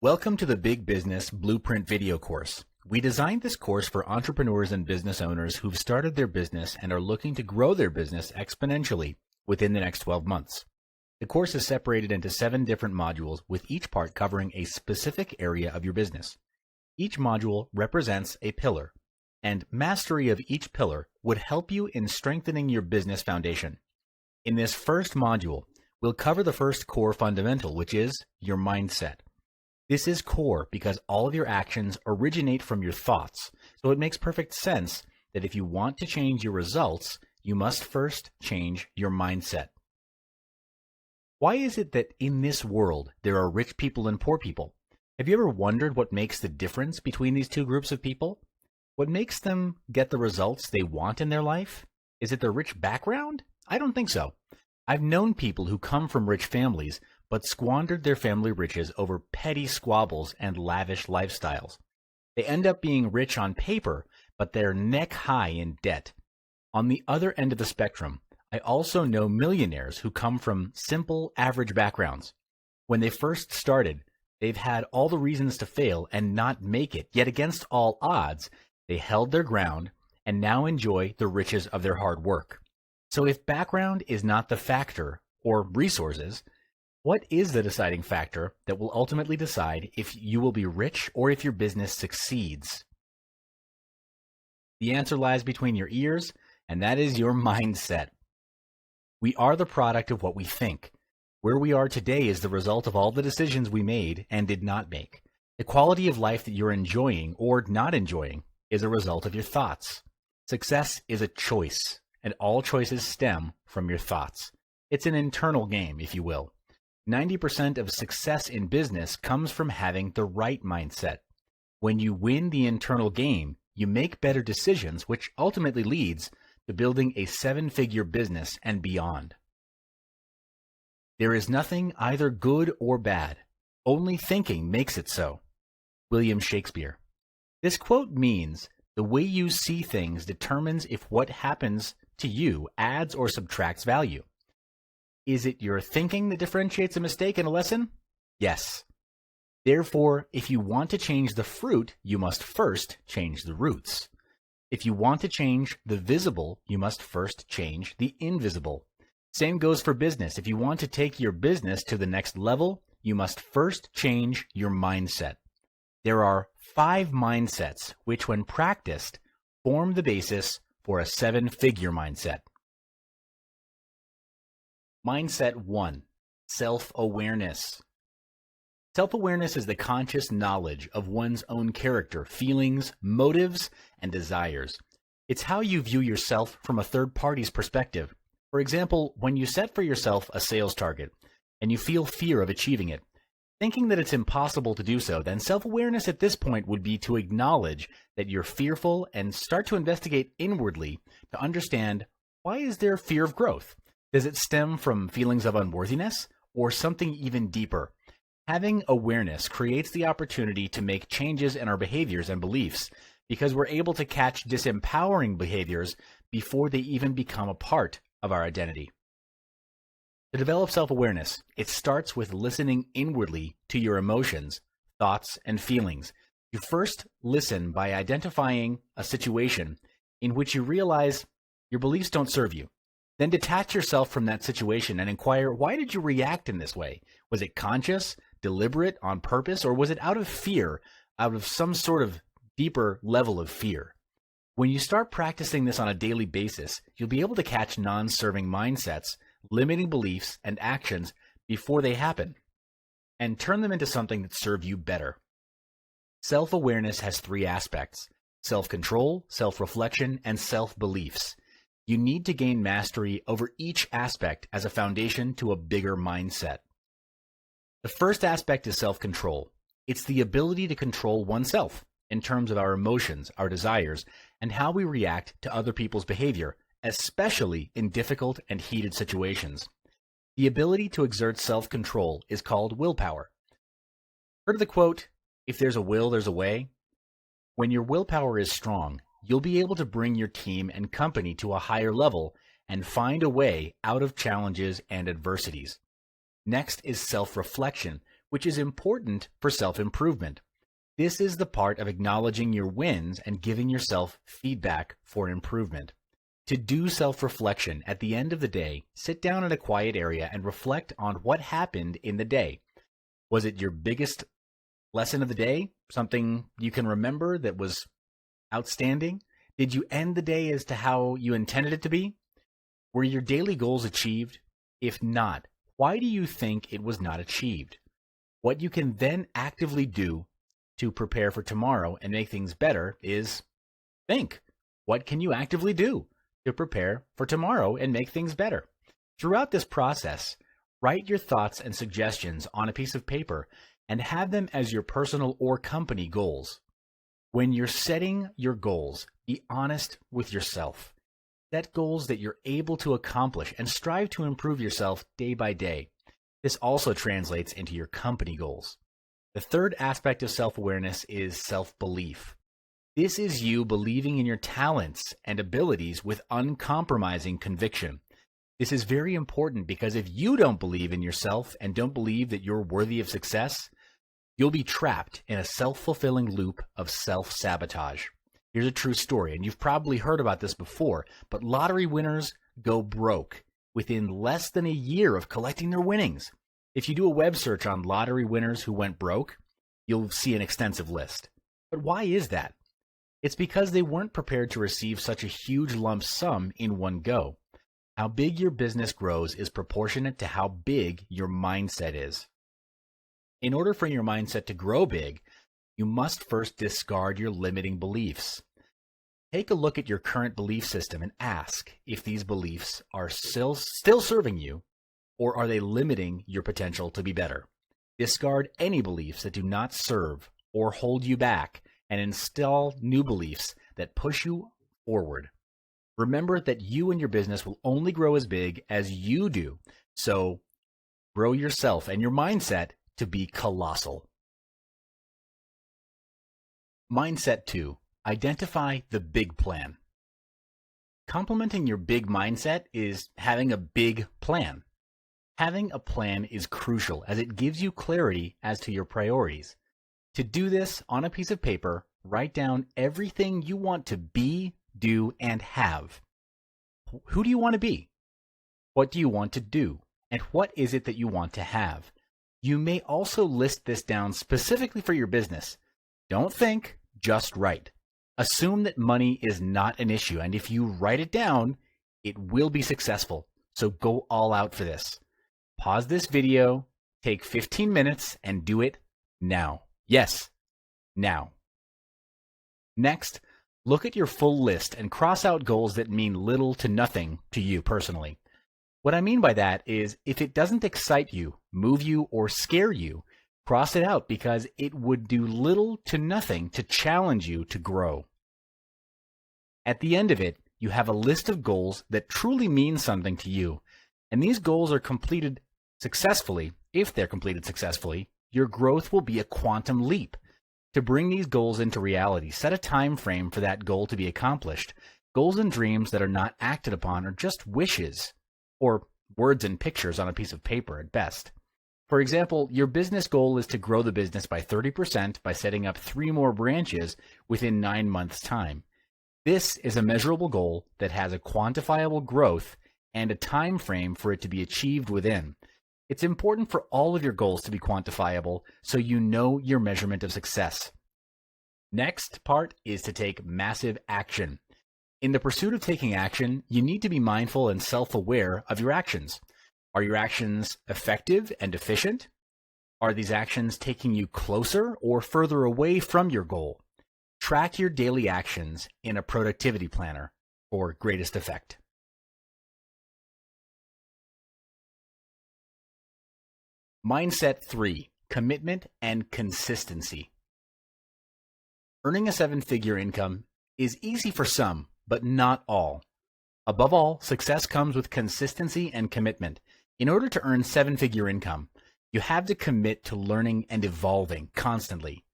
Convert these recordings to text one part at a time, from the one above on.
Welcome to the Big Business Blueprint video course. We designed this course for entrepreneurs and business owners who've started their business and are looking to grow their business exponentially within the next 12 months. The course is separated into 7 different modules, with each part covering a specific area of your business. Each module represents a pillar, and mastery of each pillar would help you in strengthening your business foundation. In this first module, we'll cover the first core fundamental, which is your mindset. This is core because all of your actions originate from your thoughts, so it makes perfect sense that if you want to change your results, you must first change your mindset. Why is it that in this world there are rich people and poor people? Have you ever wondered what makes the difference between these two groups of people? What makes them get the results they want in their life? Is it their rich background? I don't think so. I've known people who come from rich families but squandered their family riches over petty squabbles and lavish lifestyles. They end up being rich on paper, but they're neck high in debt. On the other end of the spectrum, I also know millionaires who come from simple, average backgrounds. When they first started, they've had all the reasons to fail and not make it, yet against all odds, they held their ground and now enjoy the riches of their hard work. So if background is not the factor, or resources, what is the deciding factor that will ultimately decide if you will be rich or if your business succeeds? The answer lies between your ears, and that is your mindset. We are the product of what we think. Where we are today is the result of all the decisions we made and did not make. The quality of life that you're enjoying or not enjoying is a result of your thoughts. Success is a choice, and all choices stem from your thoughts. It's an internal game, if you will. 90% of success in business comes from having the right mindset. When you win the internal game, you make better decisions, which ultimately leads to building a 7-figure business and beyond. There is nothing either good or bad. Only thinking makes it so. William Shakespeare. This quote means the way you see things determines if what happens to you adds or subtracts value. Is it your thinking that differentiates a mistake and a lesson? Yes. Therefore, if you want to change the fruit, you must first change the roots. If you want to change the visible, you must first change the invisible. Same goes for business. If you want to take your business to the next level, you must first change your mindset. There are 5 mindsets which, when practiced, form the basis for a 7-figure mindset. Mindset 1, self-awareness. Self-awareness is the conscious knowledge of one's own character, feelings, motives, and desires. It's how you view yourself from a third party's perspective. For example, when you set for yourself a sales target and you feel fear of achieving it, thinking that it's impossible to do so, then self-awareness at this point would be to acknowledge that you're fearful and start to investigate inwardly to understand, why is there fear of growth? Does it stem from feelings of unworthiness or something even deeper? Having awareness creates the opportunity to make changes in our behaviors and beliefs because we're able to catch disempowering behaviors before they even become a part of our identity. To develop self-awareness, it starts with listening inwardly to your emotions, thoughts, and feelings. You first listen by identifying a situation in which you realize your beliefs don't serve you. Then detach yourself from that situation and inquire, why did you react in this way? Was it conscious, deliberate, on purpose, or was it out of fear, out of some sort of deeper level of fear? When you start practicing this on a daily basis, you'll be able to catch non-serving mindsets, limiting beliefs, and actions before they happen, and turn them into something that serve you better. Self-awareness has 3 aspects: self-control, self-reflection, and self-beliefs. You need to gain mastery over each aspect as a foundation to a bigger mindset. The first aspect is self-control. It's the ability to control oneself in terms of our emotions, our desires, and how we react to other people's behavior, especially in difficult and heated situations. The ability to exert self-control is called willpower. Heard of the quote, "If there's a will, there's a way"? When your willpower is strong, you'll be able to bring your team and company to a higher level and find a way out of challenges and adversities. Next is self-reflection, which is important for self-improvement. This is the part of acknowledging your wins and giving yourself feedback for improvement. To do self-reflection at the end of the day, sit down in a quiet area and reflect on what happened in the day. Was it your biggest lesson of the day? Something you can remember that was outstanding? Did you end the day as to how you intended it to be? Were your daily goals achieved? If not, why do you think it was not achieved? What you can then actively do to prepare for tomorrow and make things better is think. What can you actively do to prepare for tomorrow and make things better? Throughout this process, write your thoughts and suggestions on a piece of paper and have them as your personal or company goals. When you're setting your goals, be honest with yourself. Set goals that you're able to accomplish and strive to improve yourself day by day. This also translates into your company goals. The third aspect of self-awareness is self-belief. This is you believing in your talents and abilities with uncompromising conviction. This is very important because if you don't believe in yourself and don't believe that you're worthy of success, you'll be trapped in a self-fulfilling loop of self-sabotage. Here's a true story, and you've probably heard about this before, but lottery winners go broke within less than a year of collecting their winnings. If you do a web search on lottery winners who went broke, you'll see an extensive list. But why is that? It's because they weren't prepared to receive such a huge lump sum in one go. How big your business grows is proportionate to how big your mindset is. In order for your mindset to grow big, you must first discard your limiting beliefs. Take a look at your current belief system and ask if these beliefs are still serving you, or are they limiting your potential to be better? Discard any beliefs that do not serve or hold you back and install new beliefs that push you forward. Remember that you and your business will only grow as big as you do. So grow yourself and your mindset to be colossal. Mindset 2. Identify the big plan. Complementing your big mindset is having a big plan. Having a plan is crucial as it gives you clarity as to your priorities. To do this, on a piece of paper, write down everything you want to be, do, and have. Who do you want to be? What do you want to do? And what is it that you want to have? You may also list this down specifically for your business. Don't think, just write. Assume that money is not an issue, and if you write it down, it will be successful. So go all out for this. Pause this video, take 15 minutes, and do it now. Yes, now. Next, look at your full list and cross out goals that mean little to nothing to you personally. What I mean by that is if it doesn't excite you, move you, or scare you, cross it out because it would do little to nothing to challenge you to grow. At the end of it, you have a list of goals that truly mean something to you, and these goals are completed successfully. If they're completed successfully, your growth will be a quantum leap. To bring these goals into reality, set a time frame for that goal to be accomplished. Goals and dreams that are not acted upon are just wishes, or words and pictures on a piece of paper at best. For example, your business goal is to grow the business by 30% by setting up 3 more branches within 9 months' time. This is a measurable goal that has a quantifiable growth and a time frame for it to be achieved within. It's important for all of your goals to be quantifiable so you know your measurement of success. Next part is to take massive action. In the pursuit of taking action, you need to be mindful and self-aware of your actions. Are your actions effective and efficient? Are these actions taking you closer or further away from your goal? Track your daily actions in a productivity planner for greatest effect. Mindset 3, commitment and consistency. Earning a 7-figure income is easy for some, but not all. Above all, success comes with consistency and commitment. In order to earn 7-figure income, you have to commit to learning and evolving constantly.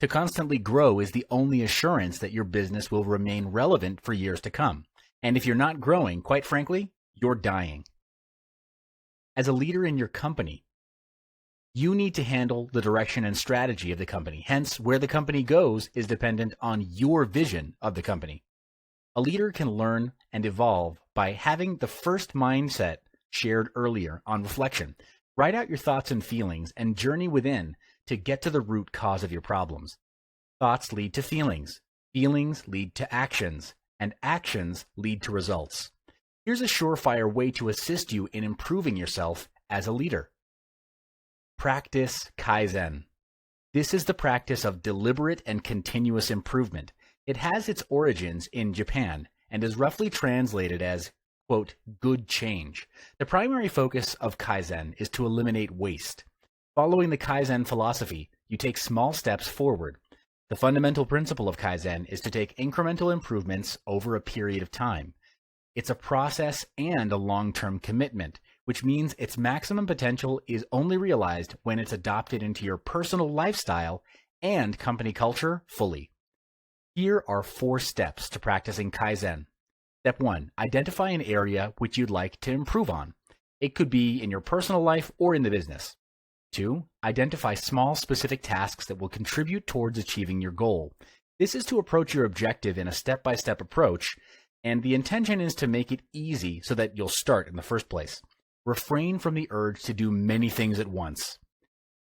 To constantly grow is the only assurance that your business will remain relevant for years to come. And if you're not growing, quite frankly, you're dying. As a leader in your company, You need to handle the direction and strategy of the company. Hence, where the company goes is dependent on your vision of the company. A leader can learn and evolve by having the first mindset shared earlier on reflection. Write out your thoughts and feelings and journey within to get to the root cause of your problems. Thoughts lead to feelings. Feelings lead to actions. And actions lead to results. Here's a surefire way to assist you in improving yourself as a leader. Practice Kaizen. This is the practice of deliberate and continuous improvement. It has its origins in Japan and is roughly translated as, quote, good change. The primary focus of Kaizen is to eliminate waste. Following the Kaizen philosophy, you take small steps forward. The fundamental principle of Kaizen is to take incremental improvements over a period of time. It's a process and a long-term commitment, which means its maximum potential is only realized when it's adopted into your personal lifestyle and company culture fully. Here are 4 steps to practicing Kaizen. Step 1, identify an area which you'd like to improve on. It could be in your personal life or in the business. 2, identify small specific tasks that will contribute towards achieving your goal. This is to approach your objective in a step-by-step approach, and the intention is to make it easy so that you'll start in the first place. Refrain from the urge to do many things at once.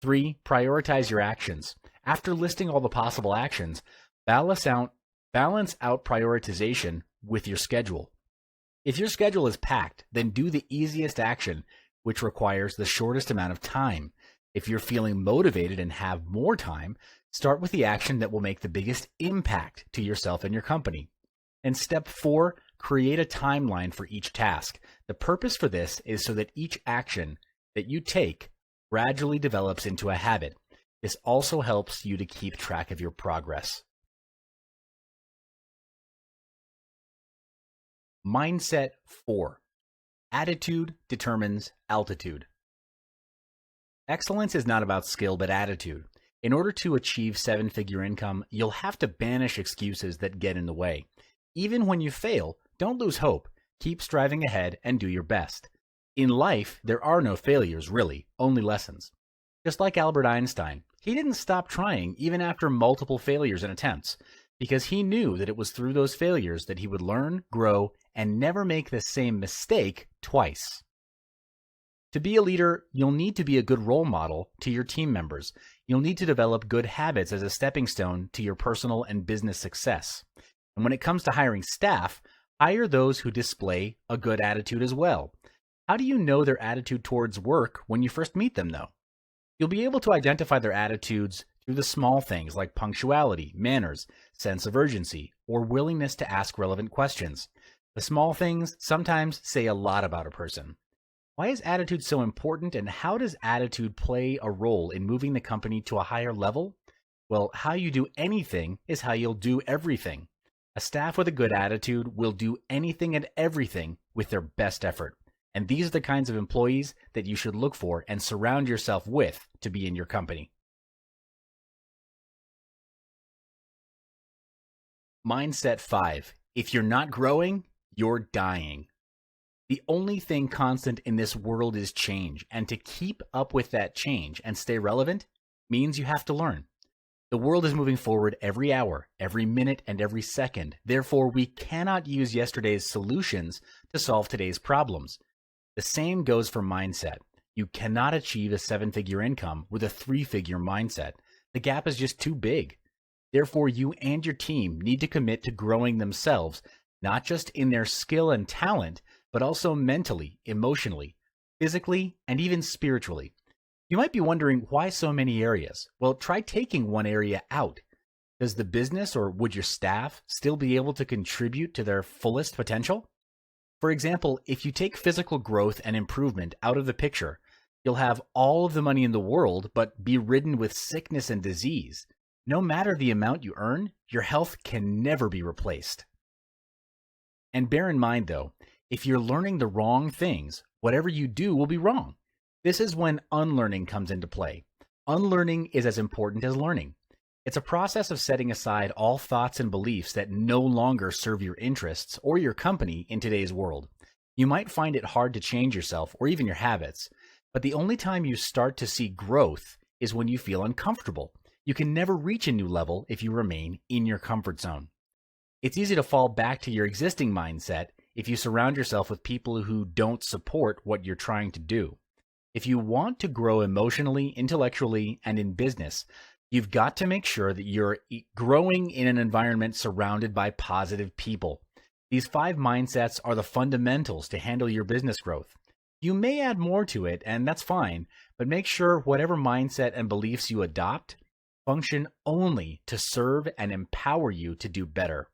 3, prioritize your actions. After listing all the possible actions, balance out prioritization with your schedule. If your schedule is packed, then do the easiest action, which requires the shortest amount of time. If you're feeling motivated and have more time, start with the action that will make the biggest impact to yourself and your company. And step 4, create a timeline for each task. The purpose for this is so that each action that you take gradually develops into a habit. This also helps you to keep track of your progress. Mindset 4. Attitude determines altitude. Excellence is not about skill, but attitude. In order to achieve 7-figure income, you'll have to banish excuses that get in the way. Even when you fail, don't lose hope. Keep striving ahead and do your best. In life, there are no failures, really, only lessons. Just like Albert Einstein, he didn't stop trying even after multiple failures and attempts, because he knew that it was through those failures that he would learn, grow, and never make the same mistake twice. To be a leader, you'll need to be a good role model to your team members. You'll need to develop good habits as a stepping stone to your personal and business success. And when it comes to hiring staff, hire those who display a good attitude as well. How do you know their attitude towards work when you first meet them, though? You'll be able to identify their attitudes through the small things like punctuality, manners, sense of urgency, or willingness to ask relevant questions. The small things sometimes say a lot about a person. Why is attitude so important, and how does attitude play a role in moving the company to a higher level? Well, how you do anything is how you'll do everything. A staff with a good attitude will do anything and everything with their best effort. And these are the kinds of employees that you should look for and surround yourself with to be in your company. Mindset 5. If you're not growing, you're dying. The only thing constant in this world is change, and to keep up with that change and stay relevant means you have to learn. The world is moving forward every hour, every minute, and every second. Therefore, we cannot use yesterday's solutions to solve today's problems. The same goes for mindset. You cannot achieve a 7-figure income with a 3-figure mindset. The gap is just too big. Therefore, you and your team need to commit to growing themselves, not just in their skill and talent, but also mentally, emotionally, physically, and even spiritually. You might be wondering why so many areas. Well, try taking one area out. Does the business or would your staff still be able to contribute to their fullest potential? For example, if you take physical growth and improvement out of the picture, you'll have all of the money in the world, but be ridden with sickness and disease. No matter the amount you earn, your health can never be replaced. And bear in mind, though, if you're learning the wrong things, whatever you do will be wrong. This is when unlearning comes into play. Unlearning is as important as learning. It's a process of setting aside all thoughts and beliefs that no longer serve your interests or your company in today's world. You might find it hard to change yourself or even your habits. But the only time you start to see growth is when you feel uncomfortable. You can never reach a new level if you remain in your comfort zone. It's easy to fall back to your existing mindset if you surround yourself with people who don't support what you're trying to do. If you want to grow emotionally, intellectually, and in business, you've got to make sure that you're growing in an environment surrounded by positive people. These 5 mindsets are the fundamentals to handle your business growth. You may add more to it, and that's fine, but make sure whatever mindset and beliefs you adopt function only to serve and empower you to do better.